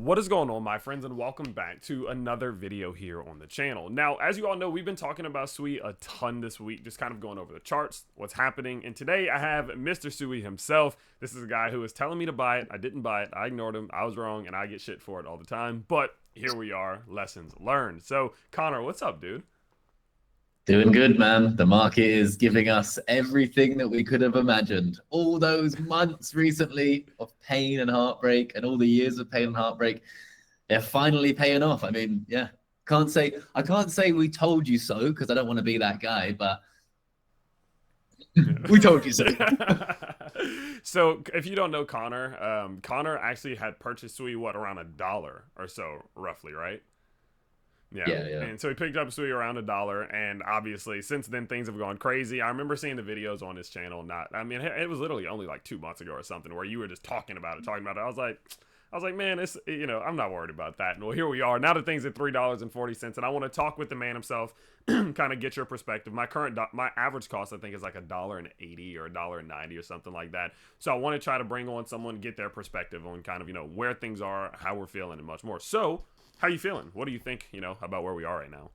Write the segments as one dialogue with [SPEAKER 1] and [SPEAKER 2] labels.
[SPEAKER 1] What is going on, my friends, and welcome back to another video here on the channel. Now, as you all know, we've been talking about Sui a ton this week, just kind of going over the charts, what's happening, and today I have Mr. Sui himself. This is a guy who was telling me to buy it. I didn't buy it. I ignored him. I was wrong, and I get shit for it all the time, but here we are, lessons learned. So, Connor, what's up, dude?
[SPEAKER 2] Doing good, man. The market is giving us everything that we could have imagined. All those months recently of pain and heartbreak and all the years of pain and heartbreak, they're finally paying off. I mean, yeah, I can't say we told you so because I don't want to be that guy, but we told you so.
[SPEAKER 1] So, if you don't know Connor, Connor actually had purchased Sui, what, around $1 or so, roughly, right? Yeah.
[SPEAKER 2] Yeah, yeah.
[SPEAKER 1] And so he picked up Sui around $1, and obviously since then things have gone crazy. I remember seeing the videos on his channel. I mean, it was literally only like 2 months ago or something where you were just talking about it, talking about it. I was like, man, it's I'm not worried about that. And well, here we are. Now the thing's at $3.40, and I want to talk with the man himself, kind of get your perspective. My average cost I think is like $1.80 or $1.90 or something like that. So I want to try to bring on someone, get their perspective on kind of where things are, how we're feeling, and much more. So how you feeling? What do you think, about where we are right now?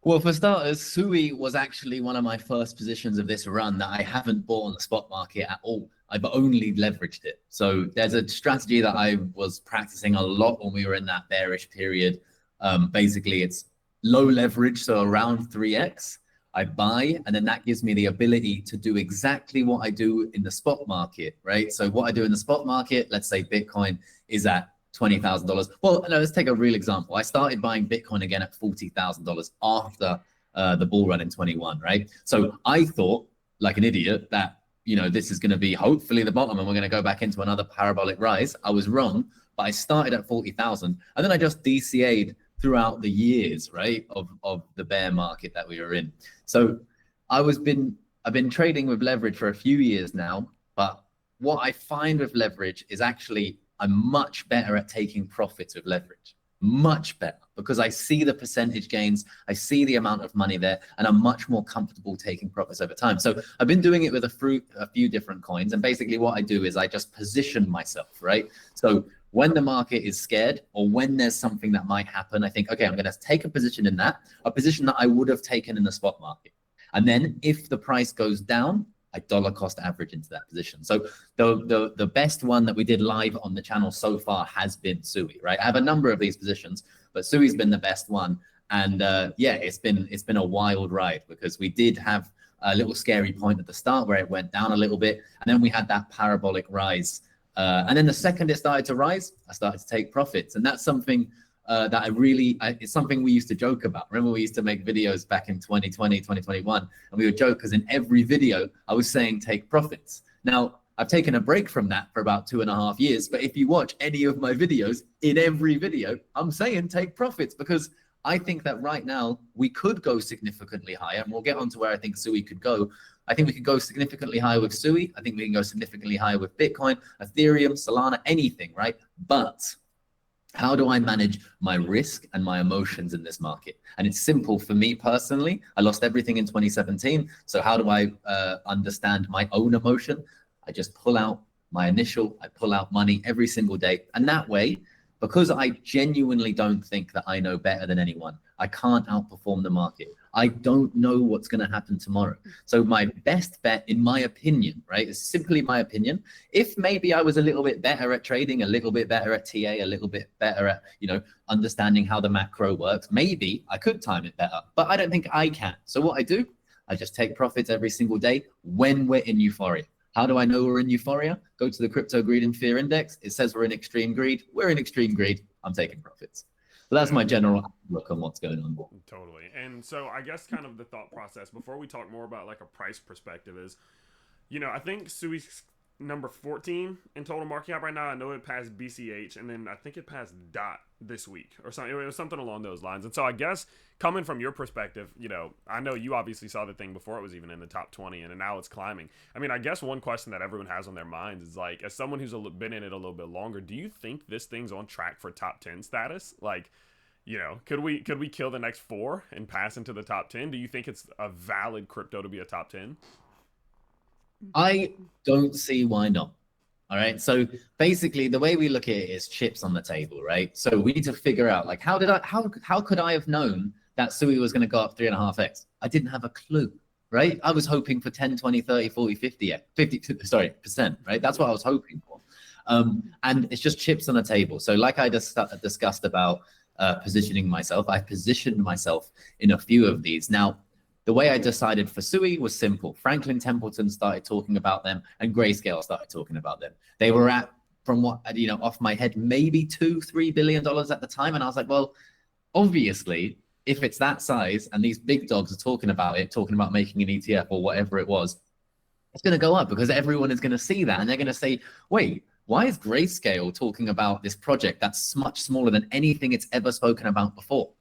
[SPEAKER 2] Well, for starters, Sui was actually one of my first positions of this run that I haven't bought on the spot market at all. I've only leveraged it. So there's a strategy that I was practicing a lot when we were in that bearish period. Basically, it's low leverage, so around 3x. I buy, and then that gives me the ability to do exactly what I do in the spot market, right? So what I do in the spot market, let's say Bitcoin is at $20,000. Well, no, let's take a real example. I started buying Bitcoin again at $40,000 after the bull run in 21, right? So I thought, like an idiot, that this is going to be hopefully the bottom, and we're going to go back into another parabolic rise. I was wrong, but I started at 40,000, and then I just DCA'd throughout the years, right, of the bear market that we were in. So I've been trading with leverage for a few years now, but what I find with leverage is actually I'm much better at taking profits with leverage, much better, because I see the percentage gains, I see the amount of money there, and I'm much more comfortable taking profits over time. So I've been doing it with a few different coins, and basically what I do is I just position myself, right? So when the market is scared or when there's something that might happen, I think, okay, I'm going to take a position in that, a position that I would have taken in the spot market. And then if the price goes down, I dollar cost average into that position. So the best one that we did live on the channel so far has been Sui, right? I have a number of these positions, but Sui's been the best one. And yeah, it's been a wild ride because we did have a little scary point at the start where it went down a little bit, and then we had that parabolic rise. And then the second it started to rise, I started to take profits, and that's something that it's something we used to joke about. Remember, we used to make videos back in 2020, 2021, and we would joke because in every video I was saying take profits. Now, I've taken a break from that for about 2.5 years, but if you watch any of my videos, in every video, I'm saying take profits because I think that right now we could go significantly higher, and we'll get on to where I think Sui could go. I think we could go significantly higher with Sui. I think we can go significantly higher with Bitcoin, Ethereum, Solana, anything, right? But how do I manage my risk and my emotions in this market? And it's simple for me personally. I lost everything in 2017. So how do I understand my own emotion? I just pull out I pull out money every single day. And that way, because I genuinely don't think that I know better than anyone, I can't outperform the market. I don't know what's going to happen tomorrow. So my best bet, in my opinion, right, is simply my opinion. If maybe I was a little bit better at trading, a little bit better at TA, a little bit better at, understanding how the macro works, maybe I could time it better, but I don't think I can. So what I do, I just take profits every single day when we're in euphoria. How do I know we're in euphoria? Go to the crypto greed and fear index. It says we're in extreme greed. We're in extreme greed. I'm taking profits. So that's
[SPEAKER 1] Yeah.
[SPEAKER 2] my general look on what's going on.
[SPEAKER 1] Totally. And so I guess kind of the thought process before we talk more about like a price perspective is, I think Sui's number 14 in total market cap right now. I know it passed BCH, and then I think it passed Dot this week or something. It was something along those lines. And so I guess coming from your perspective, I know you obviously saw the thing before it was even in the top 20, and now it's climbing. I mean, I guess one question that everyone has on their minds is like, as someone who's been in it a little bit longer, do you think this thing's on track for top 10 status? Like, could we kill the next four and pass into the top 10? Do you think it's a valid crypto to be a top 10?
[SPEAKER 2] I don't see why not. All right. So basically, the way we look at it is chips on the table, right? So we need to figure out like how could I have known that Sui was going to go up 3.5x? I didn't have a clue, right? I was hoping for 10, 20, 30, 40, 50, sorry, percent, right? That's what I was hoping for. And it's just chips on the table. So like I discussed about positioning myself, I positioned myself in a few of these. Now, the way I decided for Sui was simple. Franklin Templeton started talking about them and Grayscale started talking about them. They were at, from what, off my head, maybe $2-3 billion at the time. And I was like, well, obviously, if it's that size and these big dogs are talking about it, talking about making an ETF or whatever it was, it's going to go up because everyone is going to see that. And they're going to say, wait, why is Grayscale talking about this project that's much smaller than anything it's ever spoken about before?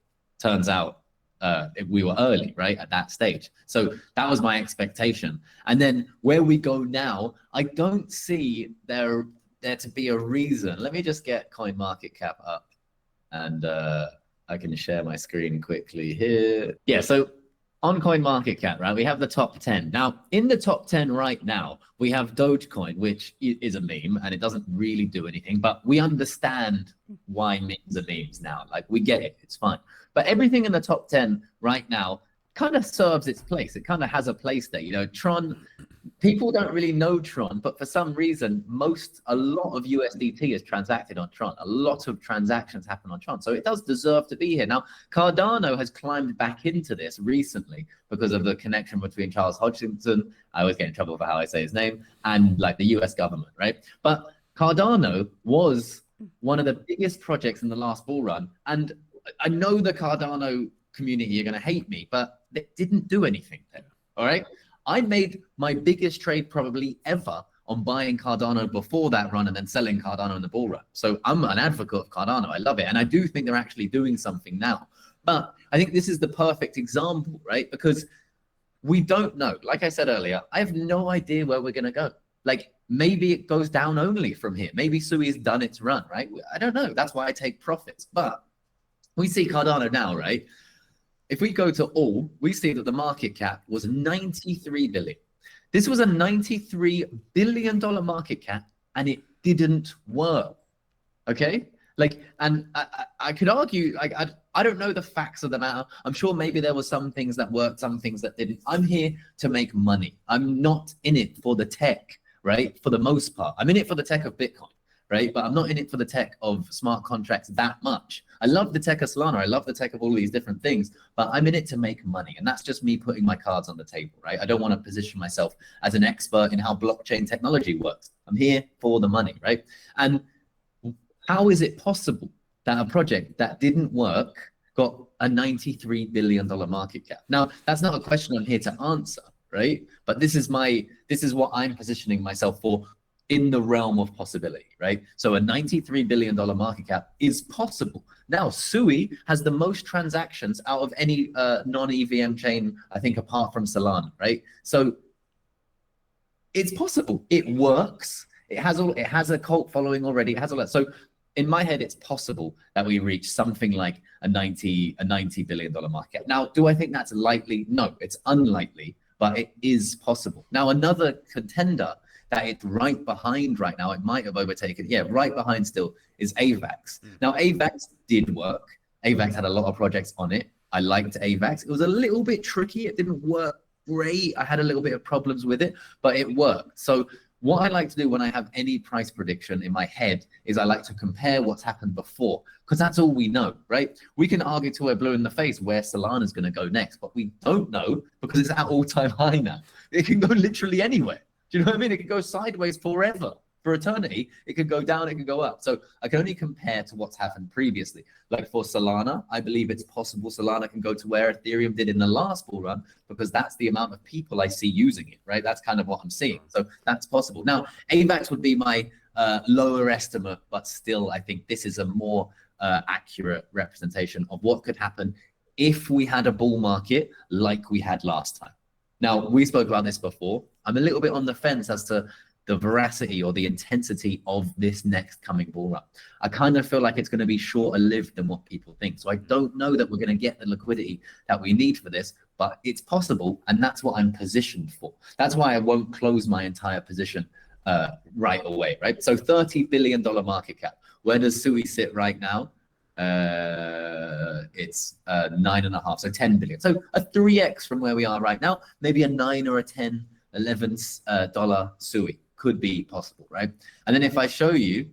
[SPEAKER 2] Turns out, we were early, right, at that stage. So that was my expectation. And then where we go now, I don't see there to be a reason. Let me just get CoinMarketCap up and I can share my screen quickly here. Yeah, so on CoinMarketCap, right, we have the top 10. Now, in the top 10 right now, we have Dogecoin, which is a meme and it doesn't really do anything, but we understand why memes are memes now. Like, we get it, it's fine. But everything in the top 10 right now kind of serves its place. It kind of has a place there. Tron, people don't really know Tron, but for some reason, a lot of USDT is transacted on Tron. A lot of transactions happen on Tron. So it does deserve to be here. Now, Cardano has climbed back into this recently because of the connection between Charles Hodgkinson, I always get in trouble for how I say his name, and like the US government, right? But Cardano was one of the biggest projects in the last bull run. And I know the Cardano community are going to hate me, but they didn't do anything there. All right. I made my biggest trade probably ever on buying Cardano before that run and then selling Cardano in the bull run. So I'm an advocate of Cardano. I love it. And I do think they're actually doing something now. But I think this is the perfect example, right? Because we don't know. Like I said earlier, I have no idea where we're going to go. Like, maybe it goes down only from here. Maybe Sui's done its run, right? I don't know. That's why I take profits. But we see Cardano now, right? If we go to all, we see that the market cap was 93 billion. This was a $93 billion market cap and it didn't work. Okay? Like, and I could argue, like, I don't know the facts of the matter. I'm sure maybe there were some things that worked, some things that didn't. I'm here to make money. I'm not in it for the tech, right? For the most part. I'm in it for the tech of Bitcoin, right? But I'm not in it for the tech of smart contracts that much. I love the tech of Solana. I love the tech of all these different things, but I'm in it to make money. And that's just me putting my cards on the table, right? I don't want to position myself as an expert in how blockchain technology works. I'm here for the money, right? And how is it possible that a project that didn't work got a $93 billion market cap? Now, that's not a question I'm here to answer, right? But this is what I'm positioning myself for in the realm of possibility, right? So a $93 billion market cap is possible. Now, Sui has the most transactions out of any non-EVM chain, I think, apart from Solana, right? So it's possible. It works. It has a cult following already. It has all that. So in my head, it's possible that we reach something like a $90 billion market cap. Now, do I think that's likely? No, it's unlikely, but it is possible. Now, another contender that it's right behind right now, it might have overtaken, right behind still, is AVAX. Now, AVAX did work. AVAX had a lot of projects on it. I liked AVAX. It was a little bit tricky. It didn't work great. I had a little bit of problems with it, but it worked. So what I like to do when I have any price prediction in my head is I like to compare what's happened before, because that's all we know, right? We can argue till we're blue in the face where Solana is going to go next, but we don't know because it's at all-time high now. It can go literally anywhere. Do you know what I mean? It could go sideways forever, for eternity. It could go down, it could go up. So I can only compare to what's happened previously. Like for Solana, I believe it's possible Solana can go to where Ethereum did in the last bull run, because that's the amount of people I see using it, right? That's kind of what I'm seeing. So that's possible. Now, AVAX would be my lower estimate, but still, I think this is a more accurate representation of what could happen if we had a bull market like we had last time. Now, we spoke about this before. I'm a little bit on the fence as to the veracity or the intensity of this next coming bull run. I kind of feel like it's going to be shorter lived than what people think. So I don't know that we're going to get the liquidity that we need for this, but it's possible. And that's what I'm positioned for. That's why I won't close my entire position right away, right? So $30 billion market cap. Where does Sui sit right now? It's 9.5, so 10 billion. So a 3x from where we are right now, maybe a 9 or a 10, 11 dollar Sui could be possible, right? And then if I show you,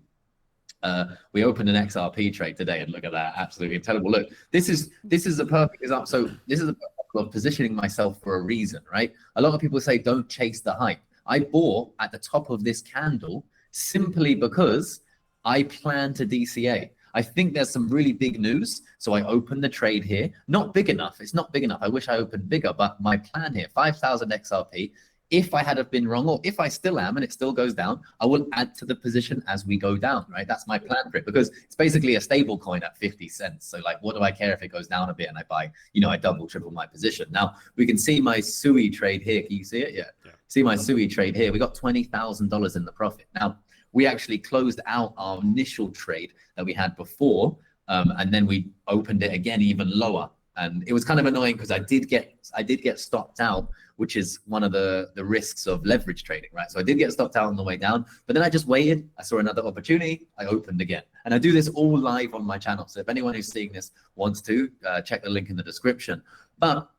[SPEAKER 2] we opened an XRP trade today, and look at that, absolutely incredible. Look, this is a perfect example. So this is a of positioning myself for a reason, right? A lot of people say don't chase the hype. I bought at the top of this candle simply because I plan to DCA. I think there's some really big news, so I opened the trade here. Not big enough. It's not big enough. I wish I opened bigger, but my plan here, 5,000 XRP. If I had have been wrong, or if I still am and it still goes down, I will add to the position as we go down, right? That's my plan for it, because it's basically a stable coin at 50 cents. So like, what do I care if it goes down a bit and I buy, I double, triple my position. Now we can see my Sui trade here. Can you see it? Yeah. See my Sui trade here. We got $20,000 in the profit. Now we actually closed out our initial trade that we had before, and then we opened it again even lower. And it was kind of annoying because I did get stopped out, which is one of the risks of leverage trading, right? So I did get stopped out on the way down, but then I just waited. I saw another opportunity. I opened again. And I do this all live on my channel. So if anyone who's seeing this wants to, check the link in the description. But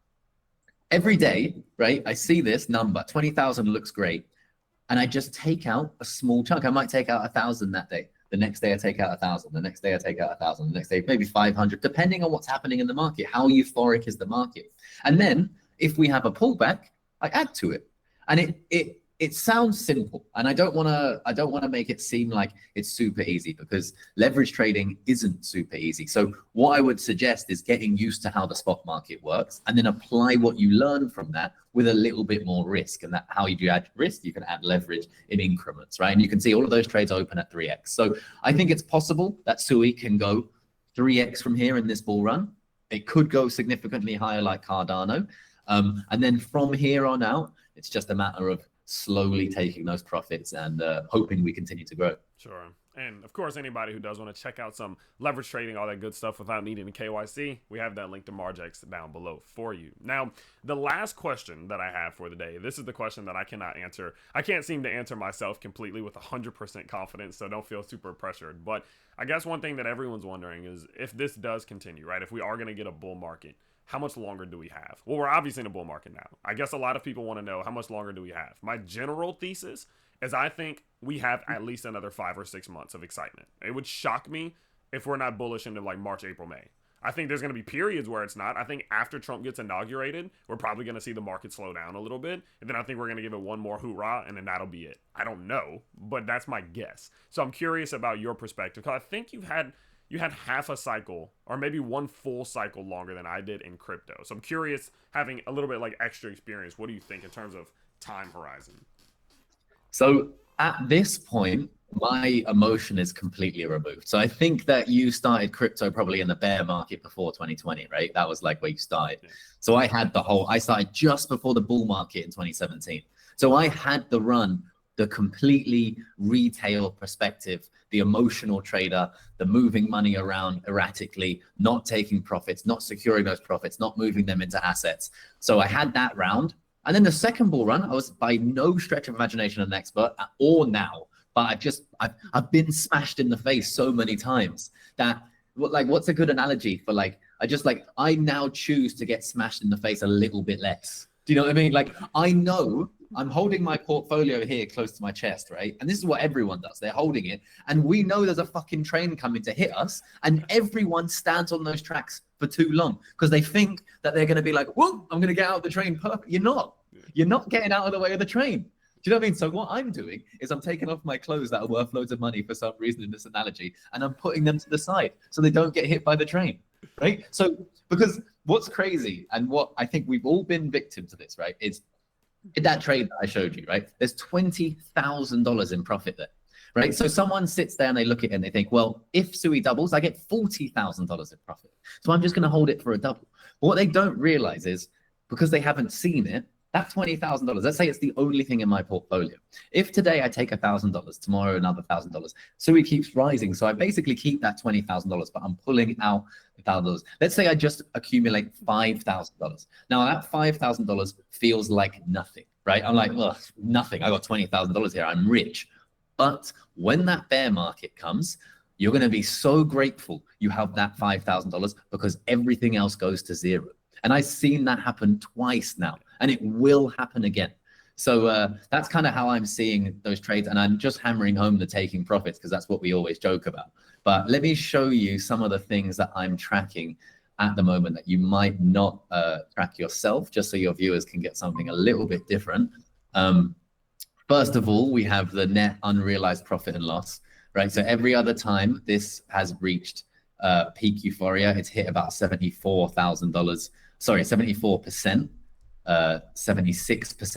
[SPEAKER 2] every day, right, I see this number, 20,000 looks great. And I just take out a small chunk. I might take out 1,000 that day. The next day I take out 1,000. The next day I take out 1,000. The next day maybe 500, depending on what's happening in the market. How euphoric is the market? And then if we have a pullback, I add to it. And it sounds simple, and I don't want to make it seem like it's super easy, because leverage trading isn't super easy. So what I would suggest is getting used to how the spot market works, and then apply what you learn from that with a little bit more risk. And that how you do add risk, you can add leverage in increments, right? And you can see all of those trades open at 3x. So I think it's possible that Sui can go 3x from here in this bull run. It could go significantly higher like Cardano. And then from here on out, it's just a matter of slowly taking those profits and hoping we continue to grow.
[SPEAKER 1] Sure. And of course, anybody who does want to check out some leverage trading, all that good stuff without needing a KYC, we have that link to Margex down below for you. Now, the last question that I have for the day, this is the question that I cannot answer. I can't seem to answer myself completely with 100% confidence, so don't feel super pressured. But I guess one thing that everyone's wondering is, if this does continue, right, if we are going to get a bull market, how much longer do we have? Well, we're obviously in a bull market now. I guess a lot of people want to know, how much longer do we have? My general thesis is I think we have at least another 5 or 6 months of excitement. It would shock me if we're not bullish into like March, April, May. I think there's going to be periods where it's not. I think after Trump gets inaugurated, we're probably going to see the market slow down a little bit. And then I think we're going to give it one more hoorah, and then that'll be it. I don't know, but that's my guess. So I'm curious about your perspective, because I think you had half a cycle, or maybe one full cycle longer than I did in crypto. So I'm curious, having a little bit like extra experience, what do you think in terms of time horizon?
[SPEAKER 2] So at this point, my emotion is completely removed. So I think that you started crypto probably in the bear market before 2020, right? That was like where you started. Yeah. So I started just before the bull market in 2017. So I had the run, the completely retail perspective, the emotional trader, the moving money around erratically, not taking profits, not securing those profits, not moving them into assets. So I had that round. And then the second bull run, I was by no stretch of imagination an expert or now, but I've been smashed in the face so many times that what's a good analogy for I now choose to get smashed in the face a little bit less. Do you know what I mean? Like, I know I'm holding my portfolio here close to my chest, right? And this is what everyone does. They're holding it. And we know there's a fucking train coming to hit us. And everyone stands on those tracks for too long because they think that they're going to be like, whoa, I'm going to get out of the train. Perfect. You're not. You're not getting out of the way of the train. Do you know what I mean? So what I'm doing is I'm taking off my clothes that are worth loads of money for some reason in this analogy, and I'm putting them to the side so they don't get hit by the train, right? So because what's crazy, and what I think we've all been victims of this, right, is in that trade that I showed you, right? There's $20,000 in profit there, right? So someone sits there and they look at it and they think, well, if Sui doubles, I get $40,000 in profit. So I'm just going to hold it for a double. But what they don't realize is, because they haven't seen it, that $20,000, let's say it's the only thing in my portfolio. If today I take $1,000, tomorrow another $1,000, Sui keeps rising. So I basically keep that $20,000, but I'm pulling out $1,000. Let's say I just accumulate $5,000. Now that $5,000 feels like nothing, right? I'm like, well, nothing. I got $20,000 here. I'm rich. But when that bear market comes, you're going to be so grateful you have that $5,000 because everything else goes to zero. And I've seen that happen twice now, and it will happen again. So that's kind of how I'm seeing those trades. And I'm just hammering home the taking profits because that's what we always joke about. But let me show you some of the things that I'm tracking at the moment that you might not track yourself, just so your viewers can get something a little bit different. First of all, we have the net unrealized profit and loss, right? So every other time this has reached peak euphoria, it's hit about $74,000. Sorry, 74%, 76%,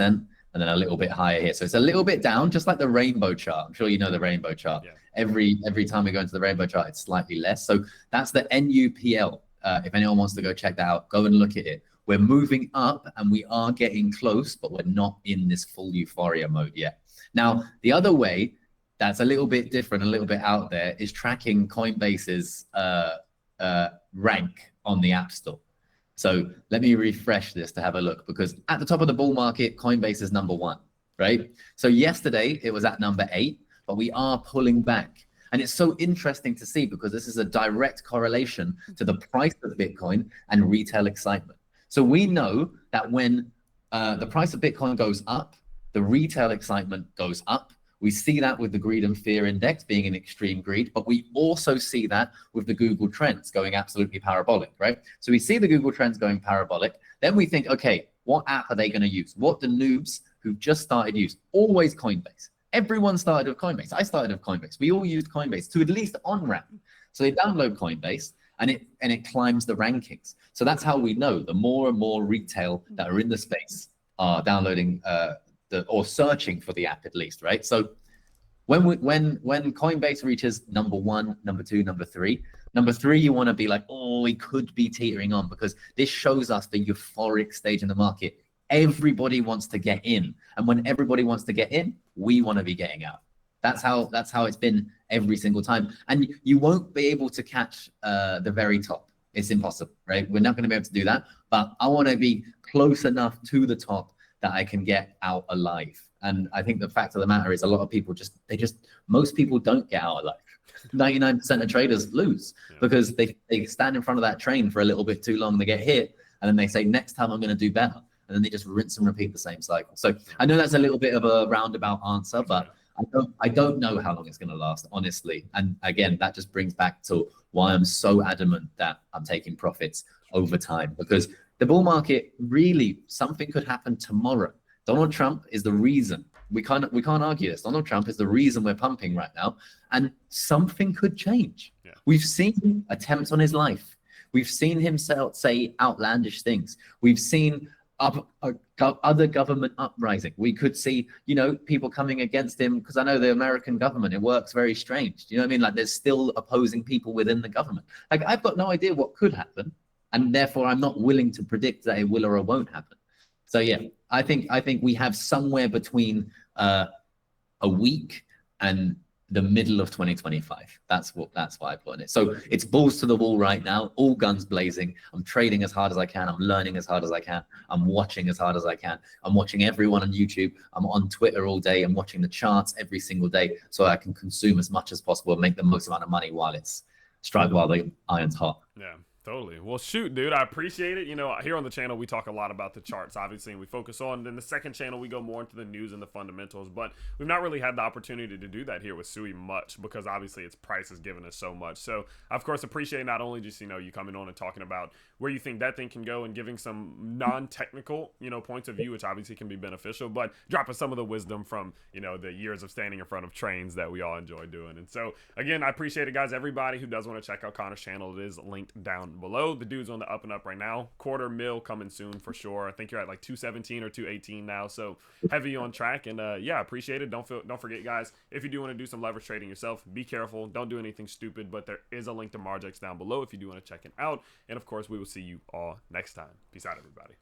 [SPEAKER 2] and then a little bit higher here. So it's a little bit down, just like the rainbow chart. I'm sure you know the rainbow chart. Yeah. Every time we go into the rainbow chart, it's slightly less. So that's the NUPL. If anyone wants to go check that out, go and look at it. We're moving up and we are getting close, but we're not in this full euphoria mode yet. Now, the other way that's a little bit different, a little bit out there, is tracking Coinbase's rank on the App Store. So let me refresh this to have a look, because at the top of the bull market, Coinbase is number 1, right? So yesterday it was at number 8, but we are pulling back. And it's so interesting to see because this is a direct correlation to the price of Bitcoin and retail excitement. So we know that when the price of Bitcoin goes up, the retail excitement goes up. We see that with the greed and fear index being in extreme greed, but we also see that with the Google trends going absolutely parabolic, right? So we see the Google trends going parabolic. Then we think, okay, what app are they going to use? What the noobs who've just started use? Always Coinbase. Everyone started with Coinbase. I started with Coinbase. We all used Coinbase to at least on-ramp. So they download Coinbase and it climbs the rankings. So that's how we know the more and more retail that are in the space are downloading or searching for the app at least, right? So when Coinbase reaches number 1, number 2, number 3, you want to be like, oh, we could be teetering on, because this shows us the euphoric stage in the market. Everybody wants to get in, and when everybody wants to get in, we want to be getting out. That's how it's been every single time, and you won't be able to catch the very top. It's impossible, right? We're not going to be able to do that, but I want to be close enough to the top that I can get out alive. And I think the fact of the matter is a lot of people most people don't get out alive. 99% of traders lose because they stand in front of that train for a little bit too long, they get hit, and then they say, next time I'm going to do better. And then they just rinse and repeat the same cycle. So I know that's a little bit of a roundabout answer, but I don't know how long it's going to last, honestly. And again, that just brings back to why I'm so adamant that I'm taking profits over time, because the bull market, really, something could happen tomorrow. Donald Trump is the reason. We can't argue this. Donald Trump is the reason we're pumping right now, and something could change. Yeah. We've seen attempts on his life. We've seen him say outlandish things. We've seen other government uprising. We could see, people coming against him, because I know the American government, it works very strange. You know what I mean? Like, there's still opposing people within the government. Like, I've got no idea what could happen, and therefore I'm not willing to predict that it will or it won't happen. So yeah, I think we have somewhere between a week and the middle of 2025. That's why I put in it. So it's balls to the wall right now, all guns blazing. I'm trading as hard as I can. I'm learning as hard as I can. I'm watching as hard as I can. I'm watching everyone on YouTube. I'm on Twitter all day. I'm watching the charts every single day so I can consume as much as possible and make the most amount of money while the iron's hot.
[SPEAKER 1] Yeah. Totally. Well, shoot, dude, I appreciate it. Here on the channel, we talk a lot about the charts, obviously, and we focus on. Then the second channel, we go more into the news and the fundamentals. But we've not really had the opportunity to do that here with Sui much, because obviously its price has given us so much. So, of course, appreciate not only just, you coming on and talking about where you think that thing can go and giving some non-technical, points of view, which obviously can be beneficial, but dropping some of the wisdom from, the years of standing in front of trains that we all enjoy doing. And so, again, I appreciate it, guys. Everybody who does want to check out Conor's channel, it is linked down below. The dude's on the up and up right now. $250,000 coming soon for sure. I think you're at like 217 or 218 now, so heavy on track. And yeah, appreciate it. Don't forget, guys, if you do want to do some leverage trading yourself, be careful. Don't do anything stupid, but there is a link to Margex down below if you do want to check it out. And of course, we will see you all next time. Peace out, everybody.